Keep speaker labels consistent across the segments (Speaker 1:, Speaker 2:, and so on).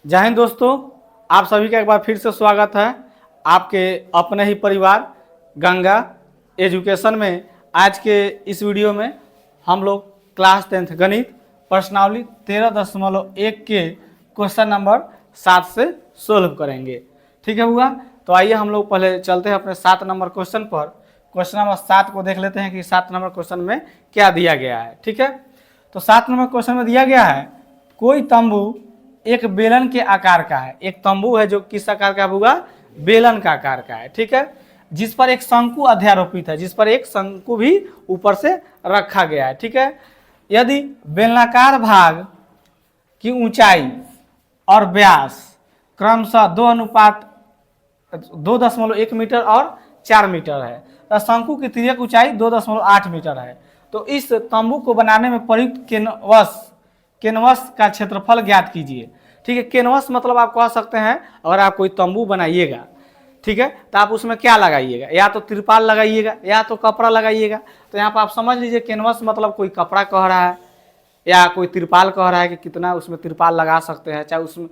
Speaker 1: जय हिंद दोस्तों, आप सभी का एक बार फिर से स्वागत है आपके अपने ही परिवार गंगा एजुकेशन में। आज के इस वीडियो में हम लोग क्लास 10th गणित प्रश्नावली 13.1 के क्वेश्चन नंबर 7 से सोल्व करेंगे। ठीक है हुआ, तो आइए हम लोग पहले चलते हैं अपने 7 नंबर क्वेश्चन पर। क्वेश्चन नंबर 7 को देख लेते हैं कि 7 नंबर क्वेश्चन में क्या दिया गया है। ठीक है, तो 7 नंबर क्वेश्चन में दिया गया है कोई तंबू एक बेलन के आकार का है। एक तंबू है जो किस आकार का होगा, बेलन का आकार का है। ठीक है, जिस पर एक शंकु अध्यारोपित है, जिस पर एक शंकु भी ऊपर से रखा गया है। ठीक है, यदि बेलनाकार भाग की ऊंचाई और व्यास क्रमशः 2.1 मीटर और 4 मीटर है, तो शंकु की तिर्यक ऊंचाई 2.8 मीटर है। तो इस तंबू को बनाने में प्रयुक्त कैनवस का क्षेत्रफल ज्ञात कीजिए। ठीक है, कैनवस मतलब आप कह सकते हैं अगर आप कोई तंबू बनाइएगा, ठीक है, तो आप उसमें क्या लगाइएगा, या तो तिरपाल लगाइएगा या तो कपड़ा लगाइएगा। तो यहाँ पर आप समझ लीजिए कैनवस मतलब कोई कपड़ा कह रहा है या कोई तिरपाल कह रहा है कि कितना उसमें तिरपाल लगा सकते हैं, चाहे उसमें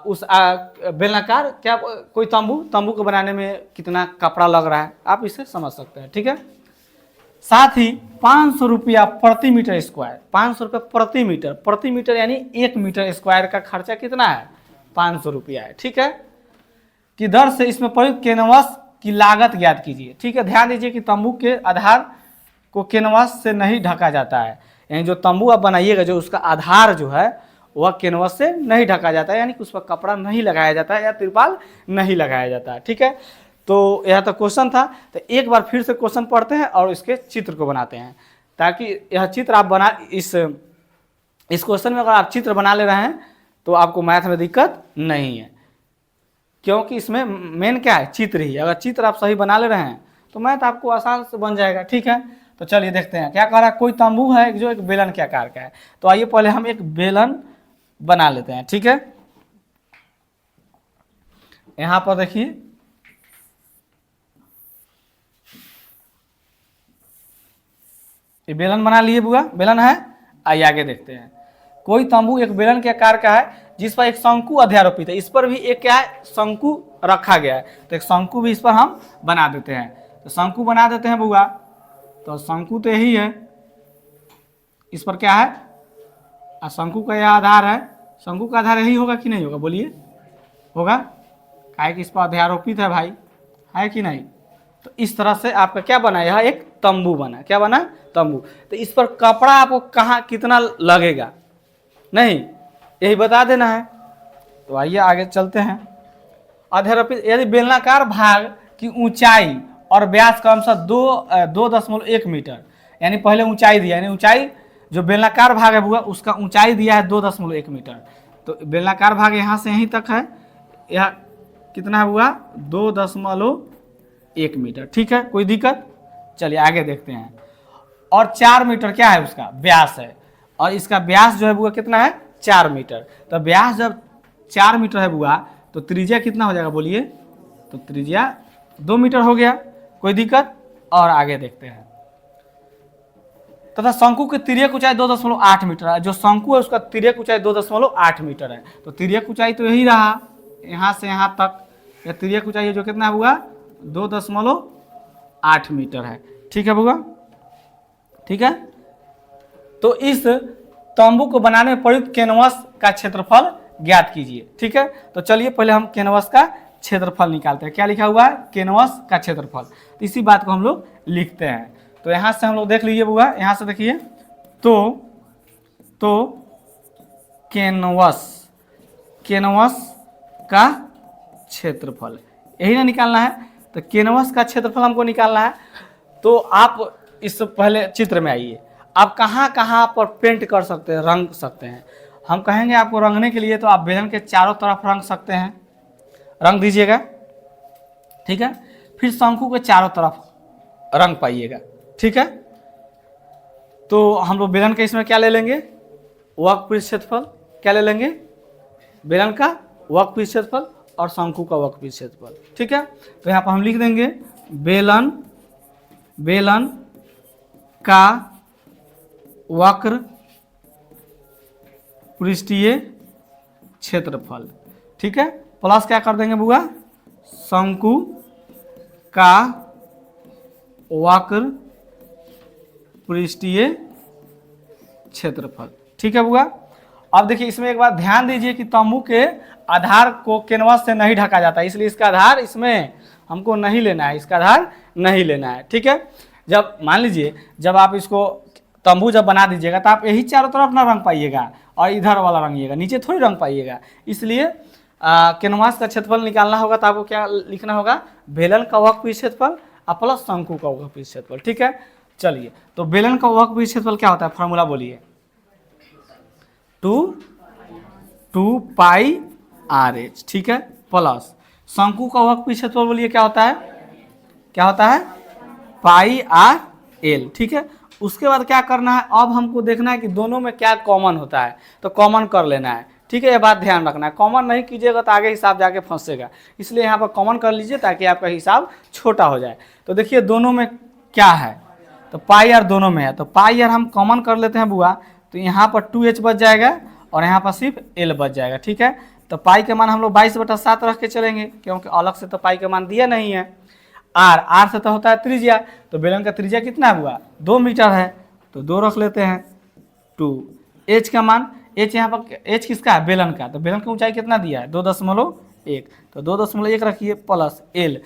Speaker 1: उस बेलनाकार क्या कोई तंबू को बनाने में कितना कपड़ा लग रहा है, आप इसे समझ सकते हैं। ठीक है, साथ ही 500 रुपया प्रति मीटर स्क्वायर, 500 रुपया प्रति मीटर यानी 1 मीटर स्क्वायर का खर्चा कितना है, 500 रुपया है। ठीक है, कि दर से इसमें प्रयुक्त कैनवस की लागत ज्ञात कीजिए। ठीक है, ध्यान दीजिए कि तंबू के आधार को कैनवस से नहीं ढका जाता है, यानी जो तंबू आप बनाइएगा जो उसका आधार जो है वह कैनवस से नहीं ढका जाता है, यानी कि उस पर कपड़ा नहीं लगाया जाता है या तिरपाल नहीं लगाया जाता है। ठीक है, तो यह तो क्वेश्चन था। तो एक बार फिर से क्वेश्चन पढ़ते हैं और इसके चित्र को बनाते हैं, ताकि यह चित्र आप बना इस क्वेश्चन में अगर आप चित्र बना ले रहे हैं तो आपको मैथ में दिक्कत नहीं है, क्योंकि इसमें मेन क्या है, चित्र ही। अगर चित्र आप सही बना ले रहे हैं तो मैथ आपको आसान से बन जाएगा। ठीक है, तो चलिए देखते हैं क्या कह रहा है। कोई तंबू है जो एक बेलन के आकार का है, तो आइए पहले हम एक बेलन बना लेते हैं। ठीक है, यहां पर देखिए ये बेलन बना लिए बुआ, बेलन है। आइए आगे देखते हैं। कोई तंबू एक बेलन के आकार का है जिस पर एक शंकु अध्यारोपित है, इस पर भी एक क्या है, शंकु रखा गया है। तो एक शंकु भी इस पर हम बना देते हैं। तो शंकु बना देते हैं बुआ, तो शंकु तो यही है, इस पर क्या है, शंकु का यह आधार है। शंकु का आधार यही होगा कि नहीं होगा, बोलिए, होगा, काहे कि इस पर अध्यारोपित है भाई, है कि नहीं। तो इस तरह से आपका क्या बना, यह एक तंबू बना। क्या बना, तंबू। तो इस पर कपड़ा आपको कहाँ कितना लगेगा, नहीं, यही बता देना है। तो आइए आगे चलते हैं। अध्यारोपित यदि बेलनाकार भाग की ऊंचाई और व्यास क्रमशः 2.1 मीटर, यानी पहले ऊंचाई दिया, यानी ऊंचाई जो बेलनाकार भाग है हुआ उसका ऊंचाई दिया है 2.1 मीटर। तो बेलनाकार भाग यहाँ से यहीं तक है, यह कितना हुआ, 2.1 मीटर। ठीक है, कोई दिक्कत, चलिए आगे देखते हैं। और 4 मीटर क्या है, उसका व्यास है, और इसका व्यास जो है बुआ कितना है, 4 मीटर। तो व्यास जब 4 मीटर है बुआ तो त्रिज्या कितना हो जाएगा, बोलिए, तो त्रिज्या 2 मीटर हो गया। कोई दिक्कत, और आगे देखते हैं। तथा शंकु की तिर्यक ऊंचाई 2.8 मीटर है, जो शंकु है उसका तिर्यक ऊंचाई 2.8 मीटर है। तो तिर्यक ऊंचाई तो यही रहा, यहाँ से यहाँ तक यह तिर्यक ऊंचाई जो कितना हुआ, 2.8 मीटर है। ठीक है बुआ, ठीक है। तो इस तंबू को बनाने में प्रयुक्त कैनवस का क्षेत्रफल ज्ञात कीजिए। ठीक है, तो चलिए पहले हम कैनवस का क्षेत्रफल निकालते हैं। क्या लिखा हुआ है, कैनवस का क्षेत्रफल। तो इसी बात को हम लोग लिखते हैं। तो यहां से हम लोग देख लीजिए बुआ, यहां से देखिए, तो कैनवस का क्षेत्रफल यही ना निकालना है। तो कैनवस का क्षेत्रफल हमको निकालना है। तो आप इस पहले चित्र में आइए, आप कहाँ कहाँ पर पेंट कर सकते हैं, रंग सकते हैं। हम कहेंगे आपको रंगने के लिए, तो आप बेलन के चारों तरफ रंग सकते हैं, रंग दीजिएगा। ठीक है, फिर शंकु के चारों तरफ रंग पाइएगा। ठीक है, तो हम लोग बेलन के इसमें क्या ले लेंगे, वक्रपीठ क्षेत्रफल। क्या ले लेंगे, बेलन का वक्रपीठ क्षेत्रफल और शंकु का वक्रपीठ क्षेत्रफल। ठीक है, तो यहाँ पर हम लिख देंगे बेलन का वक्र पृष्ठीय क्षेत्रफल, ठीक है। प्लस क्या कर देंगे बुआ, शंकु का वक्र पृष्ठीय क्षेत्रफल, ठीक है बुआ। अब देखिए इसमें एक बात ध्यान दीजिए कि तंबू के आधार को कैनवास से नहीं ढका जाता, इसलिए इसका आधार इसमें हमको नहीं लेना है, इसका आधार नहीं लेना है, ठीक है। जब मान लीजिए जब आप इसको तंबू जब बना दीजिएगा तो आप यही चारों तरफ ना रंग पाइएगा और इधर वाला रंगिएगा, नीचे थोड़ी रंग पाइएगा। इसलिए कैनवास का क्षेत्रफल निकालना होगा तो आपको क्या लिखना होगा, बेलन का वक्रपृष्ठ क्षेत्रफल और प्लस शंकु का वक्रपृष्ठ क्षेत्रफल, ठीक है। चलिए तो बेलन का वक्रपृष्ठ क्षेत्रफल क्या होता है, फॉर्मूला बोलिए, 2 पाई RH, ठीक है, प्लस शंकु का वक्रपृष्ठ क्षेत्रफल बोलिए क्या होता है, क्या होता है, पाई RL, ठीक है। उसके बाद क्या करना है, अब हमको देखना है कि दोनों में क्या कॉमन होता है, तो कॉमन कर लेना है, ठीक है। ये बात ध्यान रखना है, कॉमन नहीं कीजिएगा तो आगे हिसाब जाके फंसेगा, इसलिए यहाँ पर कॉमन कर लीजिए ताकि आपका हिसाब छोटा हो जाए। तो देखिए दोनों में क्या है, तो पाई आर दोनों में है, तो पाई आर हम कॉमन कर लेते हैं बुआ, तो यहाँ पर 2H बच जाएगा और यहाँ पर सिर्फ L बच जाएगा, ठीक है। तो पाई के मान हम लोग 22/7 रख के चलेंगे, क्योंकि अलग से तो पाई के मान दिया नहीं है। आर से तो होता है त्रिज्या, तो बेलन का त्रिज्या कितना हुआ, 2 मीटर है, तो 2 रख लेते हैं। 2 H का मान, H यहाँ पर H किसका है, बेलन का, तो बेलन की ऊंचाई कितना दिया है, 2.1, तो 2.1 रखिए प्लस L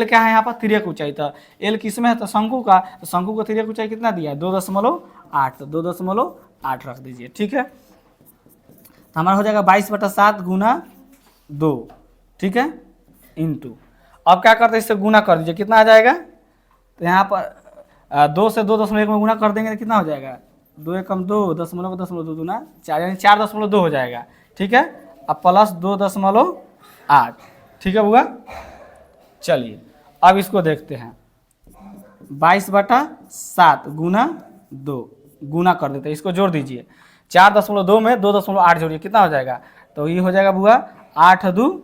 Speaker 1: क्या है यहाँ पर, तिर्यक ऊंचाई, तो L किस में है, तो शंकु का, तो शंकु का तिर्यक ऊंचाई कितना दिया है, 2.8, तो 2.8 रख दीजिए, ठीक है। तो हमारा हो जाएगा 22/7 गुना 2, ठीक है, इंटू, अब क्या करते हैं इससे गुना कर दीजिए, कितना आ जाएगा, तो यहाँ पर 2 से 2.1 में गुना कर देंगे तो कितना हो जाएगा, 2 एकम 2, 0.2 दूना 4, यानी 4.2 हो जाएगा, ठीक है। अब प्लस 2.8, ठीक है बुआ। चलिए अब इसको देखते हैं, 22/7 गुना 2, गुना कर देते हैं, इसको जोड़ दीजिए, 4.2 में 2.8 जोड़िए, कितना हो जाएगा, तो ये हो जाएगा बुआ 8 2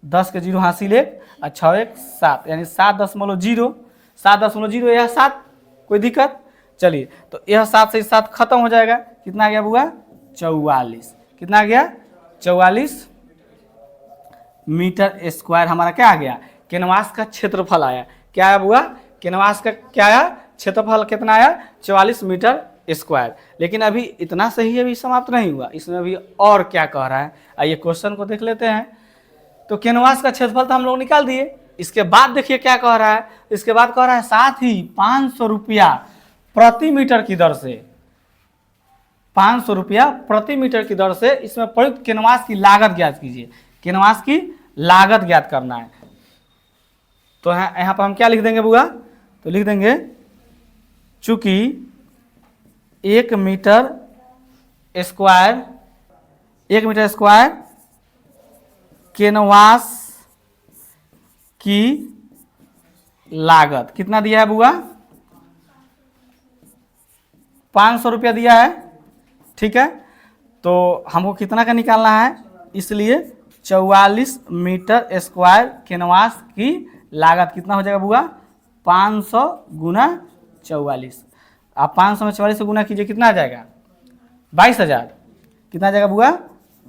Speaker 1: 10 के 0 हासिल 1 और 6 1 7, यानी 7.0, 7.0 यह 7, कोई दिक्कत। चलिए तो यह 7 से 7 खत्म हो जाएगा, कितना आ गया बुआ, 44, कितना आ गया, 44 मीटर स्क्वायर हमारा क्या आ गया, कैनवास का क्षेत्रफल आया, क्या आया बुआ, कैनवास का क्या आया, क्षेत्रफल कितना आया, 44 मीटर स्क्वायर। लेकिन अभी इतना सही अभी समाप्त नहीं हुआ, इसमें अभी और क्या कह रहा है, आइए क्वेश्चन को देख लेते हैं। तो कैनवास का क्षेत्रफल तो हम लोग निकाल दिए, इसके बाद देखिए क्या कह रहा है, इसके बाद कह रहा है साथ ही 500 रुपया प्रति मीटर की दर से, 500 रुपया प्रति मीटर की दर से इसमें प्रयुक्त कैनवास की लागत ज्ञात कीजिए, कैनवास की लागत ज्ञात करना है। तो यहाँ पर हम क्या लिख देंगे बुआ, तो लिख देंगे चूंकि 1 मीटर स्क्वायर कैनवास की लागत कितना दिया है बुआ, 500 रुपया दिया है, ठीक है। तो हमको कितना का निकालना है, इसलिए 44 मीटर स्क्वायर कैनवास की लागत कितना हो जाएगा बुआ, 500 गुना 44, आप 500 में 44 से गुना कीजिए, कितना आ जाएगा, 22,000, कितना आ जाएगा बुआ,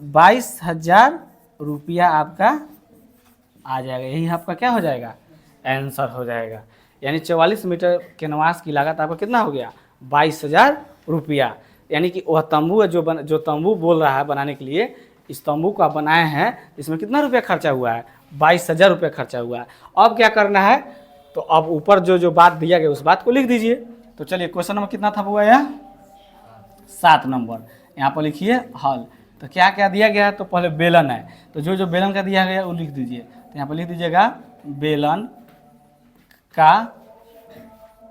Speaker 1: 22,000 रुपया आपका आ जाएगा, यही आपका क्या हो जाएगा, आंसर हो जाएगा। यानी 44 मीटर कैनवास की लागत आपका कितना हो गया, 22,000 रुपया। यानी कि वह तंबू है जो तंबू बोल रहा है बनाने के लिए, इस तंबू को आप बनाए हैं, इसमें कितना रुपया खर्चा हुआ है, 22,000 रुपया खर्चा हुआ है। अब क्या करना है, तो अब ऊपर जो बात दिया गया उस बात को लिख दीजिए। तो चलिए क्वेश्चन नंबर कितना था हुआ, यह 7 नंबर, यहाँ पर लिखिए हल। तो क्या क्या दिया गया है, तो पहले बेलन है, तो जो बेलन का दिया गया वो लिख दीजिए। तो यहाँ पर लिख दीजिएगा बेलन का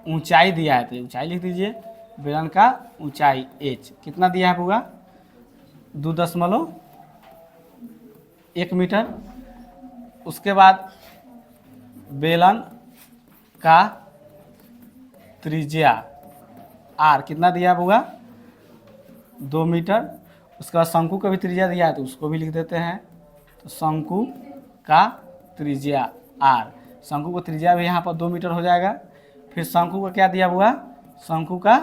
Speaker 1: ऊंचाई दिया है, तो ऊंचाई लिख दीजिए, बेलन का ऊंचाई h कितना दिया है होगा, 2.1 मीटर। उसके बाद बेलन का त्रिज्या r कितना दिया होगा, 2 मीटर। उसके बाद शंकु का भी त्रिज्या दिया है तो उसको भी लिख देते हैं। तो शंकु का त्रिज्या r, शंकु का त्रिज्या भी यहाँ पर 2 मीटर हो जाएगा। फिर शंकु का क्या दिया हुआ, शंकु का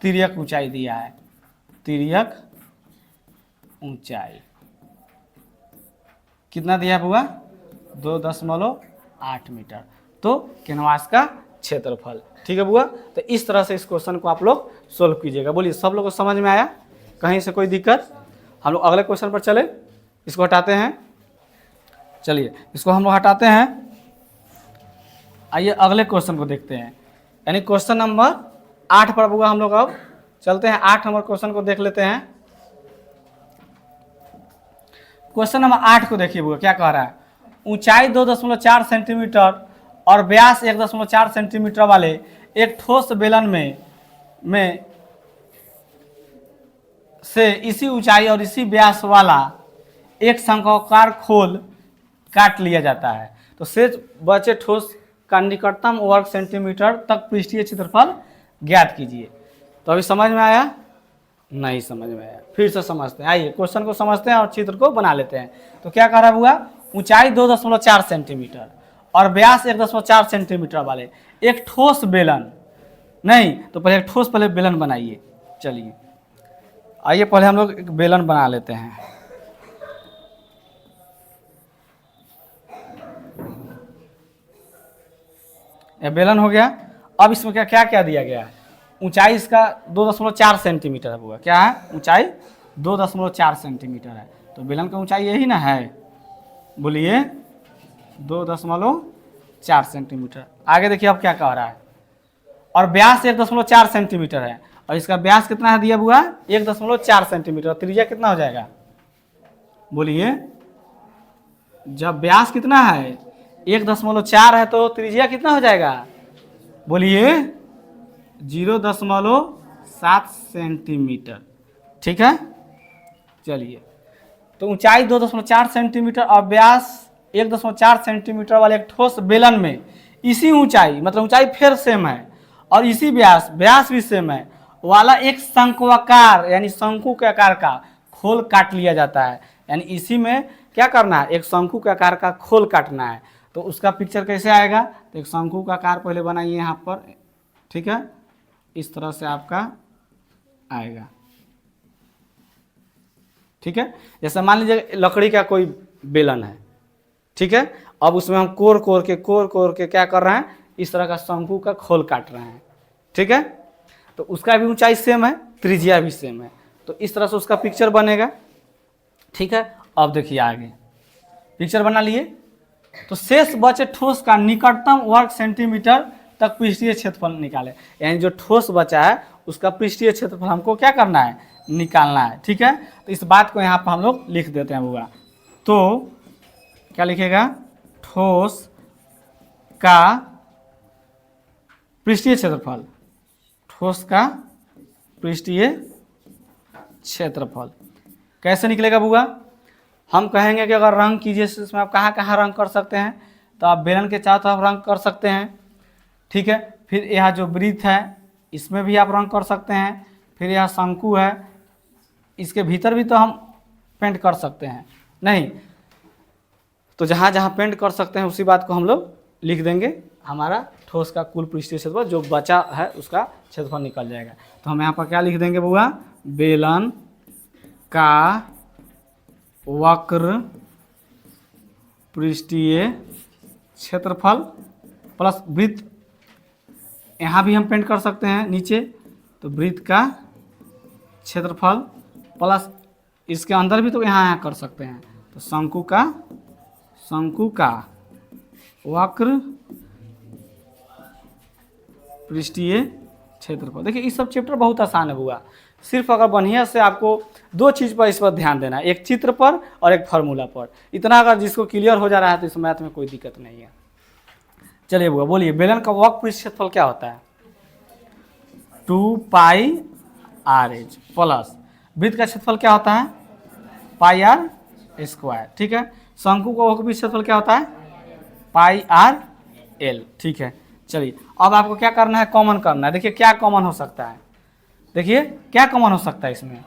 Speaker 1: तिर्यक ऊंचाई दिया है, तिर्यक ऊंचाई कितना दिया हुआ 2.8 मीटर। तो कैनवास का क्षेत्रफल। ठीक है बुआ, तो इस तरह से इस क्वेश्चन को आप लोग सोल्व कीजिएगा। बोलिए सब लोग को समझ में आया, कहीं से कोई दिक्कत? हम लोग अगले क्वेश्चन पर चले, इसको हटाते हैं। चलिए इसको हम लोग हटाते हैं, आइए अगले क्वेश्चन को देखते हैं, यानी क्वेश्चन नंबर 8 पर बुआ हम लोग अब चलते हैं। 8 नंबर क्वेश्चन को देख लेते हैं। क्वेश्चन नंबर 8 को देखिए बुआ क्या कह रहा है। ऊंचाई 2.4 सेंटीमीटर और व्यास 1.4 सेंटीमीटर वाले एक ठोस बेलन में से इसी ऊंचाई और इसी व्यास वाला एक शंक्वाकार खोल काट लिया जाता है। तो शेष बचे ठोस का निकटतम वर्ग सेंटीमीटर तक पृष्ठीय क्षेत्रफल ज्ञात कीजिए। तो अभी समझ में आया? नहीं समझ में आया, फिर से समझते हैं। आइए क्वेश्चन को समझते हैं और चित्र को बना लेते हैं। तो क्या कह रहा हुआ, ऊंचाई 2.4 सेंटीमीटर और व्यास 1.4 सेंटीमीटर वाले एक ठोस बेलन, नहीं तो पहले एक ठोस पहले बेलन बनाइए। चलिए आइए पहले हम लोग एक बेलन बना लेते हैं। यह बेलन हो गया। अब इसमें क्या क्या क्या दिया गया है, ऊंचाई इसका 2.4 सेंटीमीटर हुआ। क्या है, ऊंचाई 2.4 सेंटीमीटर है। तो बेलन का ऊंचाई यही ना है, बोलिए 2.4 सेंटीमीटर। आगे देखिए अब क्या कह रहा है, और व्यास 1.4 सेंटीमीटर है और इसका व्यास कितना है दिया हुआ 1.4 सेंटीमीटर। त्रिज्या कितना हो जाएगा, बोलिए जब व्यास कितना है 1.4 है तो त्रिज्या कितना हो जाएगा, बोलिए 0.7 सेंटीमीटर। ठीक है, चलिए तो ऊंचाई 2.4 सेंटीमीटर और व्यास 1.4 सेंटीमीटर वाले एक ठोस बेलन में इसी ऊंचाई, मतलब ऊंचाई फिर सेम है और इसी व्यास भी सेम है वाला एक शंक्वाकार यानी शंकु के आकार का खोल काट लिया जाता है। यानी इसी में क्या करना है, एक शंकु के आकार का खोल काटना है। तो उसका पिक्चर कैसे आएगा, तो एक शंकु का आकार पहले बनाइए यहाँ पर। ठीक है, इस तरह से आपका आएगा। ठीक है, जैसे मान लीजिए लकड़ी का कोई बेलन है। ठीक है, अब उसमें हम कोर कोर के क्या कर रहे हैं, इस तरह का शंकु का खोल काट रहे हैं। ठीक है, तो उसका भी ऊंचाई सेम है, त्रिज्या भी सेम है। तो इस तरह से उसका पिक्चर बनेगा। ठीक है, अब देखिए आगे पिक्चर बना लिए। तो शेष बचे ठोस का निकटतम वर्ग सेंटीमीटर तक पृष्ठीय क्षेत्रफल निकाले। यानी जो ठोस बचा है उसका पृष्ठीय क्षेत्रफल हमको क्या करना है, निकालना है। ठीक है, तो इस बात को यहाँ पर हम लोग लिख देते हैं बुआ। तो क्या लिखेगा, ठोस का पृष्ठीय क्षेत्रफल, ठोस का पृष्ठीय क्षेत्रफल कैसे निकलेगा बुआ। हम कहेंगे कि अगर रंग कीजिए तो इसमें आप कहाँ कहाँ रंग कर सकते हैं, तो आप बेलन के चारों तरफ रंग कर सकते हैं। ठीक है, फिर यह जो वृत्त है इसमें भी आप रंग कर सकते हैं। फिर यह शंकु है, इसके भीतर भी तो हम पेंट कर सकते हैं। नहीं तो जहाँ जहाँ पेंट कर सकते हैं उसी बात को हम लोग लिख देंगे। हमारा ठोस का कुल पृष्ठीय क्षेत्रफल जो बचा है उसका क्षेत्रफल निकल जाएगा। तो हम यहाँ पर क्या लिख देंगे बुआ, बेलन का वक्र पृष्ठीय क्षेत्रफल प्लस वृत्त, यहाँ भी हम पेंट कर सकते हैं नीचे, तो वृत्त का क्षेत्रफल प्लस इसके अंदर भी तो यहाँ कर सकते हैं, तो शंकु का वक्र पृष्ठीय क्षेत्रफल। देखिए इस सब चैप्टर बहुत आसान है बुआ, सिर्फ अगर बढ़िया से आपको दो चीज़ पर इस पर ध्यान देना है, एक चित्र पर और एक फार्मूला पर। इतना अगर जिसको क्लियर हो जा रहा है तो इस मैथ में कोई दिक्कत नहीं है। चलिए बुआ बोलिए, बेलन का वक्र पृष्ठीय क्षेत्रफल क्या होता है, 2πr/h प्लस वृत्त का क्षेत्रफल क्या होता है, πr²। ठीक है, शंकु का वक्र पृष्ठीय क्षेत्रफल क्या होता है, πr/l। ठीक है, चलिए अब आपको क्या करना है, कॉमन करना है। देखिए क्या कॉमन हो सकता है, देखिए क्या कॉमन हो सकता है, इसमें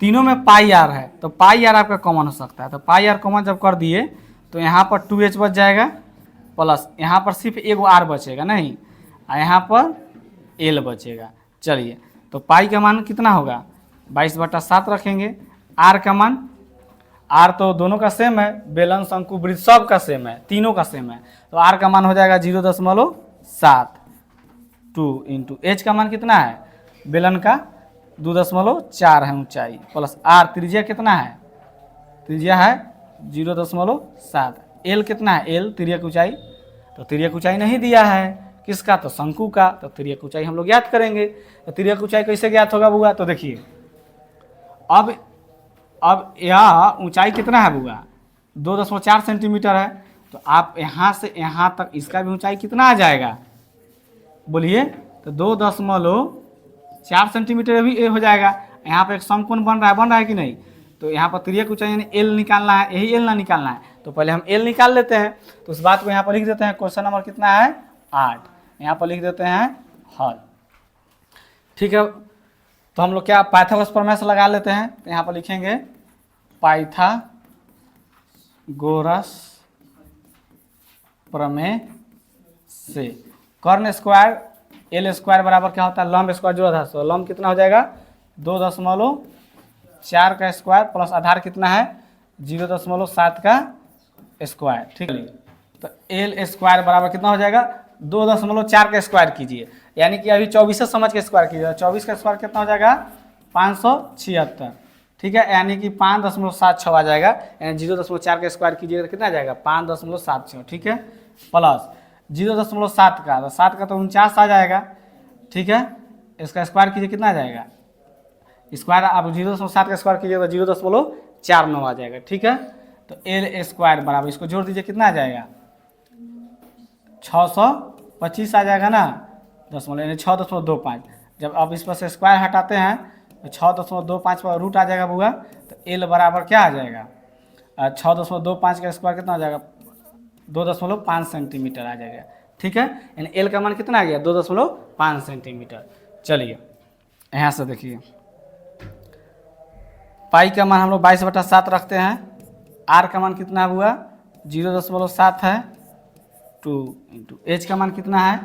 Speaker 1: तीनों में πr है तो πr आपका कॉमन हो सकता है। तो πr कॉमन जब कर दिए तो यहाँ पर 2h बच जाएगा, प्लस यहाँ पर सिर्फ एक r बचेगा नहीं, और यहाँ पर l बचेगा। चलिए तो पाई का मान कितना होगा, 22/7 रखेंगे, r का मान आर तो दोनों का सेम है, बेलन शंकु वृत्त सब का सेम है, तीनों का सेम है। तो आर का मान हो जाएगा 0.7 2 इंटू एच का मान कितना है, बेलन का 2.4 है ऊंचाई, प्लस आर त्रिज्या कितना है, त्रिज्या है 0.7। एल कितना है, एल त्रिज्या की ऊंचाई, तो त्रिज्या की ऊंचाई नहीं दिया है, किसका, तो शंकु का, तो त्रिज्या की ऊंचाई हम लोग ज्ञात करेंगे। तो त्रिज्या की ऊंचाई कैसे ज्ञात होगा बुआ, तो देखिए अब यह ऊंचाई कितना है बुआ, 2.4 सेंटीमीटर है। तो आप यहाँ से यहाँ तक इसका भी ऊंचाई कितना आ जाएगा, बोलिए, तो 2.4 सेंटीमीटर भी हो जाएगा। यहाँ पे एक समकोण बन रहा है कि नहीं, तो यहाँ पर त्रिज्या की ऊंचाई यानी एल निकालना है, यही एल ना निकालना है, तो पहले हम एल निकाल लेते हैं। तो उस बात को यहाँ पर लिख देते हैं, क्वेश्चन नंबर कितना है 8, यहाँ पर लिख देते हैं हल। ठीक है, तो हम लोग क्या पाइथागोरस प्रमेय से लगा लेते हैं। तो यहाँ पर लिखेंगे पाइथागोरस प्रमेय से कर्ण स्क्वायर एल स्क्वायर बराबर क्या होता है, लंब स्क्वायर जोड़ा था, तो लंब कितना हो जाएगा 2.4 का स्क्वायर प्लस आधार कितना है 0.7 का स्क्वायर। ठीक है, तो एल स्क्वायर बराबर कितना हो जाएगा 2.4 का स्क्वायर कीजिए, यानी कि अभी 24 से समझ के स्क्वायर कीजिए, 24 का स्क्वायर कितना हो जाएगा 576। ठीक है, यानी कि 5.76 आ जाएगा, यानी 0.4 का स्क्वायर कीजिएगा तो कितना आ जाएगा 5.76। ठीक है, प्लस 0.7 का, तो 7 का तो 49 आ जाएगा। ठीक है, इसका स्क्वायर कीजिए कितना आ जाएगा, स्क्वायर आप 0.7 का स्क्वायर कीजिएगा तो 0.49 आ जाएगा। ठीक है, तो एल स्क्वायर बराबर इसको जोड़ दीजिए कितना आ जाएगा 625 आ जाएगा ना, दशमलव यानी 6.25। जब आप इस पर से स्क्वायर हटाते हैं तो 6.25 पर रूट आ जाएगा बुआ, तो एल बराबर क्या आ जाएगा 6.25 का स्क्वायर कितना आ जाएगा 2.5 सेंटीमीटर आ जाएगा। ठीक है, यानी एल का मान कितना आ गया 2.5 सेंटीमीटर। चलिए यहाँ से देखिए, पाई का मान हम लोग 22/7 रखते हैं, आर का मान कितना हुआ 0.7 है, 2 इंटू एच का मान कितना है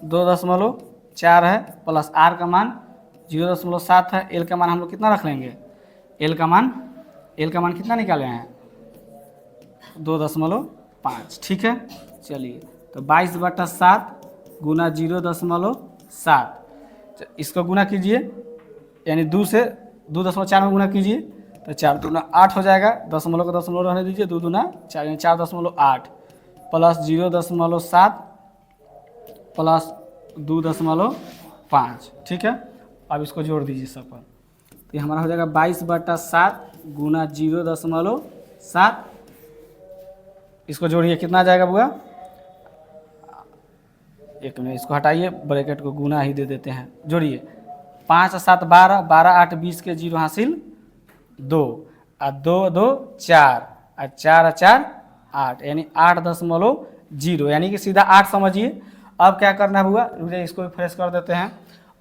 Speaker 1: 2.4 है, प्लस आर का मान 0.7 है, एल का मान हम लोग कितना रख लेंगे, एल का मान कितना निकाले हैं 2.5। ठीक है, चलिए तो 22/7 गुना 0.7, इसको गुना कीजिए, यानी 2 से 2.4 में गुना कीजिए तो 4 दूना 8 हो जाएगा, दशमलव का दशमलव रहने दीजिए, 2 दूना 4 यानी 4.8 प्लस 0.7 प्लस 2.5। ठीक है, अब इसको जोड़ दीजिए सब पर, तो ये हमारा हो जाएगा 22/7 गुना 0.7, इसको जोड़िए कितना आ जाएगा बुआ, एक मिनट इसको हटाइए, ब्रैकेट को गुना ही दे देते हैं, जोड़िए 5 और 7 12, 12 8 20 के 0 हासिल 2 और 2 2 4 और 4 और 4 8, यानी 8.0, यानी कि सीधा 8 समझिए। अब क्या करना हुआ, मुझे इसको भी फ्रेश कर देते हैं,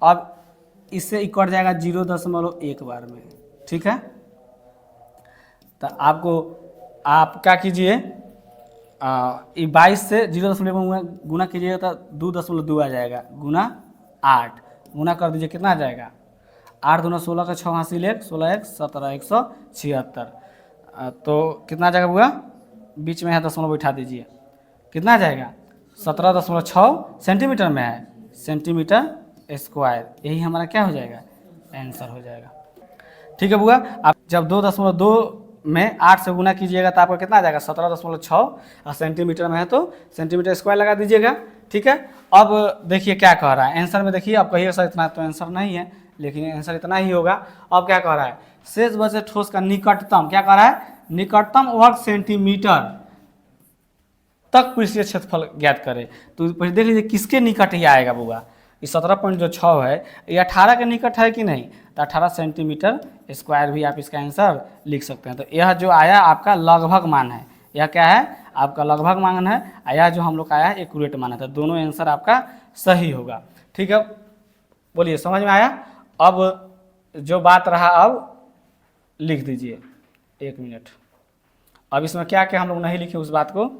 Speaker 1: अब इससे कट जाएगा 0.1 बार में। ठीक है, तो आप क्या कीजिए, 22 से 0.1 गुना कीजिएगा तो 2.2 आ जाएगा, गुना 8 गुना कर दीजिए कितना आ जाएगा 8 दूना 16 का 6 हासिल 1 16 1 17 176, तो कितना आ जाएगा बुआ, बीच में यहाँ दशमलव बैठा दीजिए, कितना आ जाएगा 17.6 सेंटीमीटर में है, सेंटीमीटर स्क्वायर, यही हमारा क्या हो जाएगा आंसर हो जाएगा। ठीक है बुआ, आप जब 2.2 में 8 से गुना कीजिएगा तो आपका कितना आ जाएगा 17.6, और सेंटीमीटर में है तो सेंटीमीटर स्क्वायर लगा दीजिएगा। ठीक है, अब देखिए क्या कह रहा है आंसर में, देखिए आप कहिए सर इतना तो आंसर नहीं है, लेकिन आंसर इतना ही होगा। अब क्या कह रहा है, शेष बचे ठोस का निकटतम, क्या कह रहा है निकटतम वर्ग सेंटीमीटर तक पृष्ठीय क्षेत्रफल ज्ञात करे। तो पहले देख लीजिए किसके निकट ही आएगा बुआ, ये 17.6 है, ये 18 के निकट है कि नहीं, तो 18 सेंटीमीटर स्क्वायर भी आप इसका आंसर लिख सकते हैं। तो यह जो आया आपका लगभग मान है, यह क्या है आपका लगभग मान है, यह जो हम लोग का आया है एक्यूरेट मान है, तो दोनों आंसर आपका सही होगा। ठीक है, बोलिए समझ में आया। अब जो बात रहा अब लिख दीजिए, 1 मिनट, अब इसमें क्या क्या हम लोग नहीं लिखे उस बात को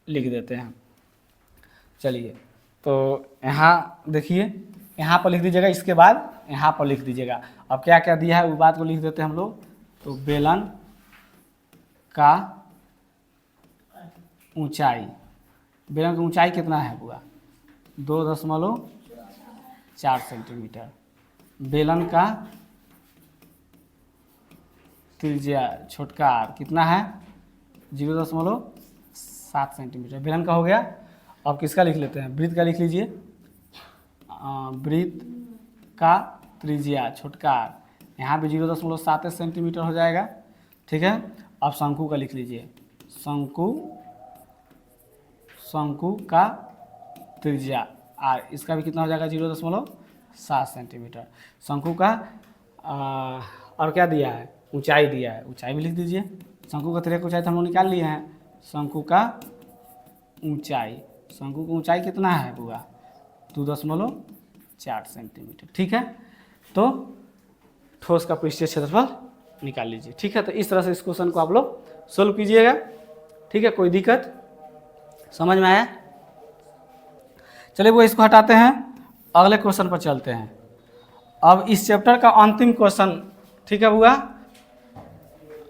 Speaker 1: लिख देते हैं। चलिए तो यहाँ देखिए, यहाँ पर लिख दीजिएगा, इसके बाद यहाँ पर लिख दीजिएगा। अब क्या क्या दिया है वो बात को लिख देते हैं हम लोग। तो बेलन का ऊंचाई, बेलन की ऊंचाई कितना है बुआ? 2.4 सेंटीमीटर। बेलन का त्रिज्या छोटका आर कितना है? 0.7 सेंटीमीटर। बेलन का हो गया। अब किसका लिख लेते हैं? वृत्त का लिख लीजिए। वृत्त का त्रिज्या छोटका आर, यहाँ भी 0.7 सेंटीमीटर हो जाएगा। ठीक है। अब शंकु का लिख लीजिए। शंकु का त्रिज्या आर, इसका भी कितना हो जाएगा? 0.7 सेंटीमीटर। शंकु का और क्या दिया है? ऊंचाई दिया है, ऊंचाई भी लिख दीजिए। शंकु का त्रिज्या की ऊंचाई तो हम लोग निकाल लिए हैं। शंकु का ऊंचाई, शंकु की ऊंचाई कितना है बुआ? 2.4 सेंटीमीटर। ठीक है। तो ठोस का पृष्ठीय क्षेत्रफल निकाल लीजिए। ठीक है। तो इस तरह से इस क्वेश्चन को आप लोग सोल्व कीजिएगा। ठीक है। कोई दिक्कत समझ में आया? चलिए वो इसको हटाते हैं, अगले क्वेश्चन पर चलते हैं। अब इस चैप्टर का अंतिम क्वेश्चन, ठीक है बुआ,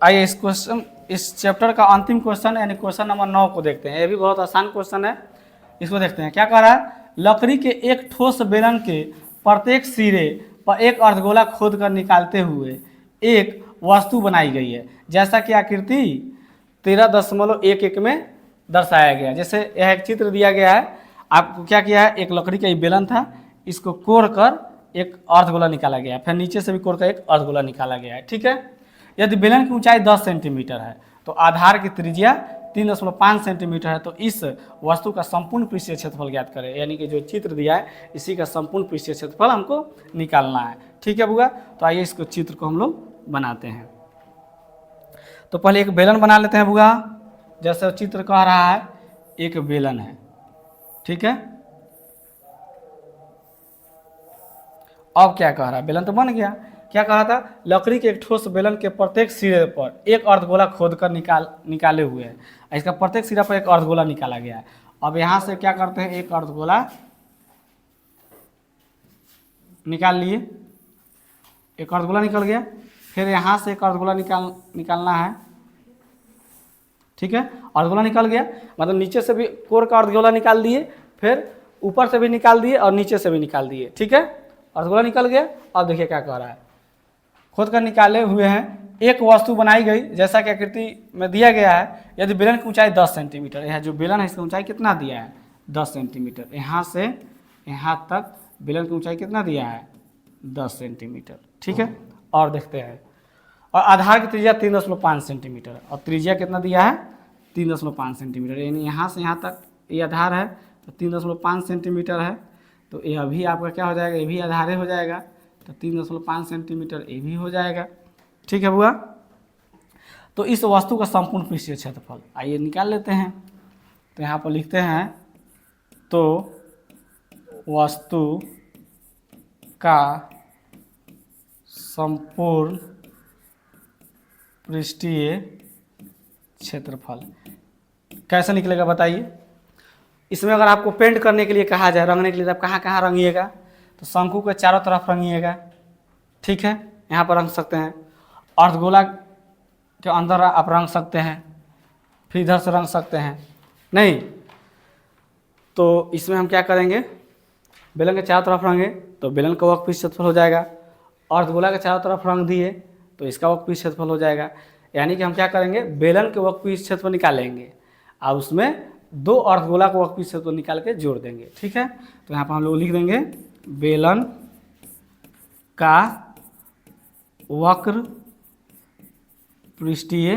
Speaker 1: आइए इस चैप्टर का अंतिम क्वेश्चन यानी क्वेश्चन नंबर 9 को देखते हैं। ये भी बहुत आसान क्वेश्चन है, इसको देखते हैं। क्या कह रहा है? लकड़ी के एक ठोस बेलन के प्रत्येक सिरे पर एक अर्धगोला खोद कर निकालते हुए एक वस्तु बनाई गई है, जैसा कि आकृति 13.11 में दर्शाया गया। जैसे यह एक चित्र दिया गया है, आपको क्या किया है? एक लकड़ी का बेलन था, इसको कोड़ कर एक अर्धगोला निकाला गया है, फिर नीचे से भी कोड़ कर एक अर्धगोला निकाला गया है। ठीक है। यदि बेलन की ऊंचाई 10 सेंटीमीटर है तो आधार की त्रिज्या 3.5 सेंटीमीटर है, तो इस वस्तु का संपूर्ण पृष्ठीय क्षेत्रफल ज्ञात करें। यानी कि जो चित्र दिया है इसी का संपूर्ण पृष्ठीय क्षेत्रफल हमको निकालना है। ठीक है बुआ। तो आइए इसको चित्र को हम लोग बनाते हैं। तो पहले एक बेलन बना लेते हैं बुआ। जैसे चित्र कह रहा है एक बेलन है। ठीक है। अब क्या कह रहा है? बेलन तो बन गया। क्या कहा था? लकड़ी के एक ठोस बेलन के प्रत्येक सिरे पर एक अर्धगोला खोदकर निकाले हुए हैं। इसका प्रत्येक सिरा पर एक अर्धगोला निकाला गया है। अब यहाँ से क्या करते हैं? एक अर्धगोला निकाल लिए, एक अर्धगोला निकल गया। फिर यहाँ से एक अर्धगोला निकालना है। ठीक है। अर्धगोला निकल गया, मतलब नीचे से भी कोर का अर्धगोला निकाल दिए, फिर ऊपर से भी निकाल दिए और नीचे से भी निकाल दिए। ठीक है। अर्धगोला निकल गया। अब देखिए क्या कह रहा है? खोद कर निकाले हुए हैं, एक वस्तु बनाई गई जैसा कि आकृति में दिया गया है। यदि बेलन की ऊंचाई 10 सेंटीमीटर, यह जो बेलन है इसकी ऊंचाई कितना दिया है? 10 सेंटीमीटर। यहाँ से यहाँ तक बेलन की ऊंचाई कितना दिया है? 10 सेंटीमीटर। ठीक है। और देखते हैं। और आधार की त्रिज्या 3.5 सेंटीमीटर, और त्रिज्या कितना दिया है? 3.5 सेंटीमीटर। यानी यहाँ से यहाँ तक ये आधार है तो 3.5 सेंटीमीटर है। तो ये अभी आपका क्या हो जाएगा? ये भी आधार हो जाएगा, तो 3.5 सेंटीमीटर ये भी हो जाएगा। ठीक है बुआ। तो इस वस्तु का संपूर्ण पृष्ठीय क्षेत्रफल आइए निकाल लेते हैं। तो यहाँ पर लिखते हैं, तो वस्तु का संपूर्ण पृष्ठीय क्षेत्रफल कैसे निकलेगा बताइए? इसमें अगर आपको पेंट करने के लिए कहा जाए, रंगने के लिए, तो आप कहाँ कहाँ रंगिएगा? तो शंकु के चारों तरफ रंगिएगा। ठीक है। यहाँ पर रंग सकते हैं। अर्धगोला के अंदर आप रंग सकते हैं, फिर इधर से रंग सकते हैं। नहीं तो इसमें हम क्या करेंगे? बेलन के चारों तरफ रंगे तो बेलन का वर्कपीस क्षेत्रफल हो जाएगा। अर्धगोला के चारों तरफ रंग दिए तो इसका वर्कपीस क्षेत्रफल हो जाएगा। यानी कि हम क्या करेंगे? बेलन के वर्कपीस क्षेत्रफल निकालेंगे और उसमें 2 अर्धगोला को वर्कपीस क्षेत्रफल निकाल के जोड़ देंगे। ठीक है। तो यहाँ पर हम लोग लिख देंगे बेलन का वक्र पृष्ठीय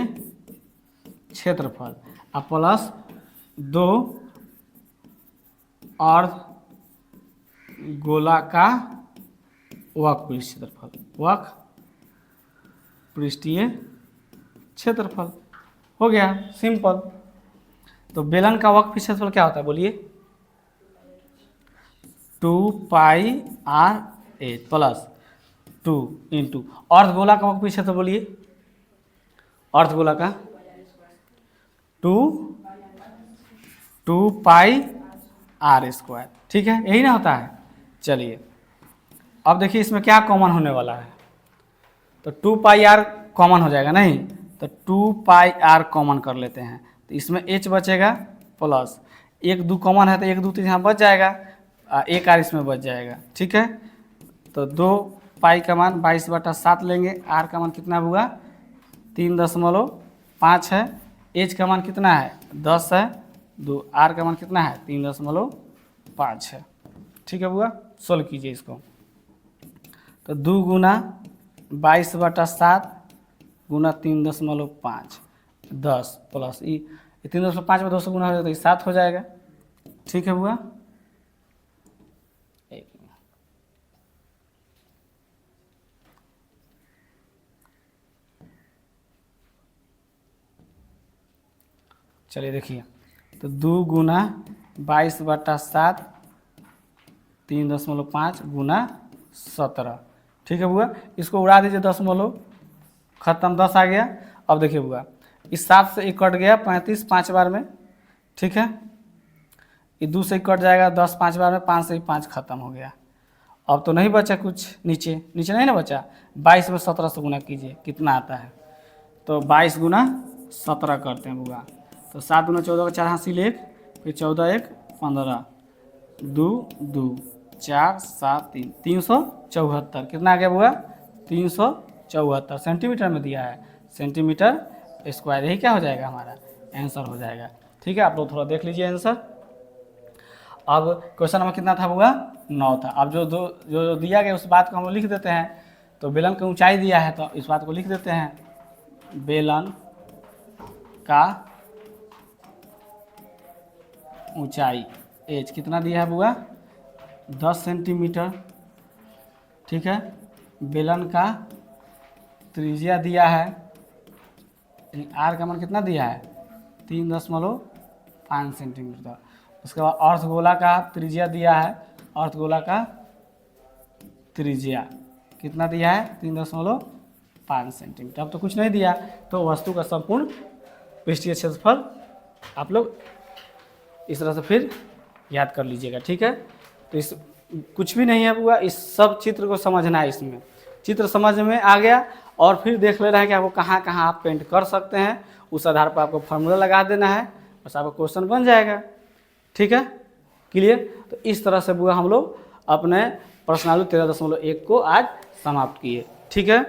Speaker 1: क्षेत्रफल और प्लस 2 अर्धगोला का वक्र क्षेत्रफल, वक्र पृष्ठीय क्षेत्रफल हो गया। सिंपल। तो बेलन का वक्र क्षेत्रफल क्या होता है बोलिए? 2πr8 प्लस 2 इंटू अर्धगोला का वक्र क्षेत्रफल बोलिए? अर्धगोला का 2πr²। ठीक है, यही ना होता है। चलिए अब देखिए इसमें क्या कॉमन होने वाला है। तो 2πr कॉमन हो जाएगा, नहीं तो 2πr कॉमन कर लेते हैं, तो इसमें h बचेगा प्लस 1 2 कॉमन है तो 1 2 3 यहाँ बच जाएगा, 1r इसमें बच जाएगा। ठीक है, तो 2 का मान 22/7 लेंगे, r का मान कितना हुआ 3.5 है, h का मान कितना है 10 है, r का मान कितना है 3.5 है। ठीक है बुआ, सोल्व कीजिए इसको। तो 2 गुना 22/7 गुना 3.5 10 प्लस ये 3.5 में 2 से गुना हो जाएगा तो ये 7 हो जाएगा। ठीक है बुआ, एक मिनट, चलिए देखिए, तो 2 गुना 22/7 3.5 गुना 17। ठीक है बुआ, इसको उड़ा दीजिए, दशमलव खत्म, 10 आ गया। अब देखिए बुआ, इस 7 से 1 कट गया 35 5 बार में। ठीक है, ये 2 से 1 कट जाएगा 10 5 बार में, 5 से 5 खत्म हो गया। अब तो नहीं बचा कुछ, नीचे नहीं ना बचा। 22 में 17 से गुना कीजिए, कितना आता है, तो 22 गुना 17 करते हैं बुआ। तो 7 गुना 14 का 4 हासिल 1, फिर 14 1 15 2 2 4 7 3 374। कितना आ गया बुआ 374 सेंटीमीटर में दिया है, सेंटीमीटर स्क्वायर, यही क्या हो जाएगा हमारा आंसर हो जाएगा। ठीक है, आप लोग थोड़ा देख लीजिए आंसर। अब क्वेश्चन नंबर कितना था बुआ 9 था। अब जो दिया गया उस बात को हम लोग लिख देते हैं। तो बेलन की ऊंचाई दिया है तो इस बात को लिख देते हैं, बेलन का ऊंचाई एच कितना दिया है बुआ 10 सेंटीमीटर। ठीक है, बेलन का त्रिज्या दिया है, आर का मान कितना दिया है 3.5 सेंटीमीटर। उसके बाद अर्धगोला का त्रिज्या दिया है, अर्धगोला का त्रिज्या कितना दिया है 3.5 सेंटीमीटर। अब तो कुछ नहीं दिया, तो वस्तु का संपूर्ण पृष्ठीय क्षेत्रफल आप लोग इस तरह से फिर याद कर लीजिएगा। ठीक है, तो इस कुछ भी नहीं है बुआ, इस सब चित्र को समझना है। इसमें चित्र समझ में आ गया और फिर देख ले रहा है कि आपको कहाँ कहाँ आप पेंट कर सकते हैं, उस आधार पर आपको फार्मूला लगा देना है, बस आपका क्वेश्चन बन जाएगा। ठीक है, क्लियर। तो इस तरह से बुआ हम लोग अपने प्रश्नावली 13.1 को आज समाप्त किए। ठीक है।